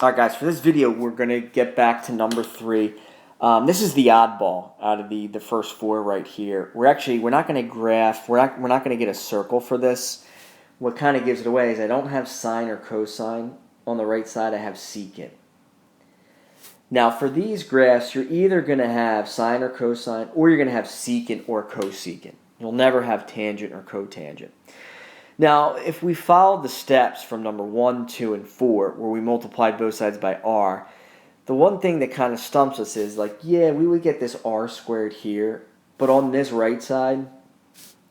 All right, guys, for this video, we're going to get back to number 3. This is the oddball out of the first 4 right here. We're not going to graph. We're not going to get a circle for this. What kind of gives it away is I don't have sine or cosine. On the right side, I have secant. Now, for these graphs, you're either going to have sine or cosine, or you're going to have secant or cosecant. You'll never have tangent or cotangent. Now, if we followed the steps from number 1, 2, and 4, where we multiplied both sides by r, the one thing that kind of stumps us is, like, yeah, we would get this r squared here, but on this right side,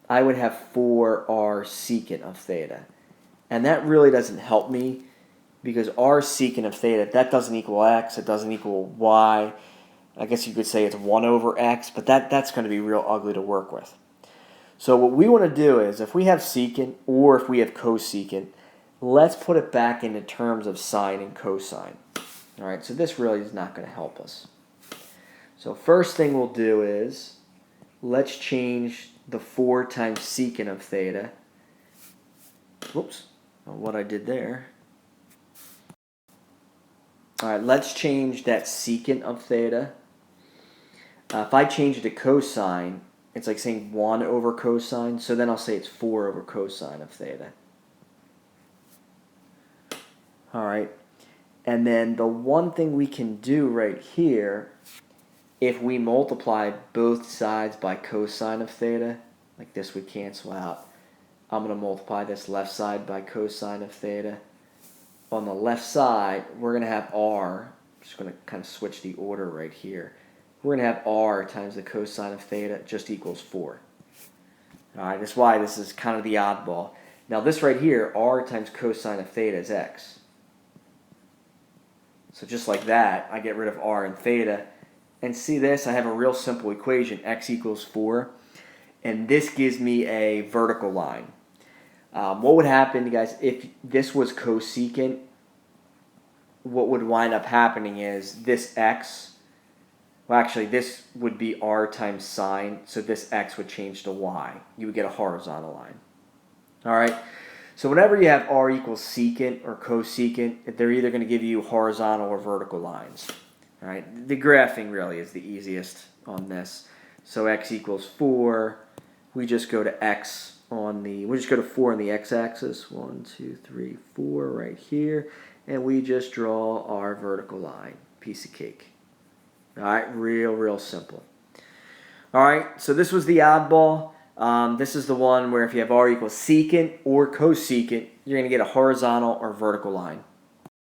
I would have 4r secant of theta. And that really doesn't help me, because r secant of theta, that doesn't equal x, it doesn't equal y. I guess you could say it's 1 over x, but that's going to be real ugly to work with. So what we want to do is, if we have secant or if we have cosecant, let's put it back into terms of sine and cosine. All right, so this really is not going to help us. So first thing we'll do is, let's change the 4 times secant of theta. Whoops, what I did there. All right, let's change that secant of theta. If I change it to cosine, it's like saying 1 over cosine, so then I'll say it's 4 over cosine of theta. All right, and then the one thing we can do right here, if we multiply both sides by cosine of theta, like this would cancel out. I'm going to multiply this left side by cosine of theta. On the left side, we're going to have r. I'm just going to kind of switch the order right here. We're going to have r times the cosine of theta just equals 4. All right, that's why this is kind of the oddball. Now this right here, r times cosine of theta is x. So just like that, I get rid of r and theta. And see this, I have a real simple equation, x equals 4. And this gives me a vertical line. What would happen, guys, if this was cosecant? What would wind up happening is this x, well, actually, this would be r times sine, so this x would change to y. You would get a horizontal line. All right? So whenever you have r equals secant or cosecant, they're either going to give you horizontal or vertical lines. All right? The graphing really is the easiest on this. So x equals 4. We just go to x on the, we just go to 4 on the x-axis. 1, 2, 3, 4 right here. And we just draw our vertical line. Piece of cake. All right, real simple. All right, so this was the oddball. This is the one where if you have r equals secant or cosecant, you're going to get a horizontal or vertical line.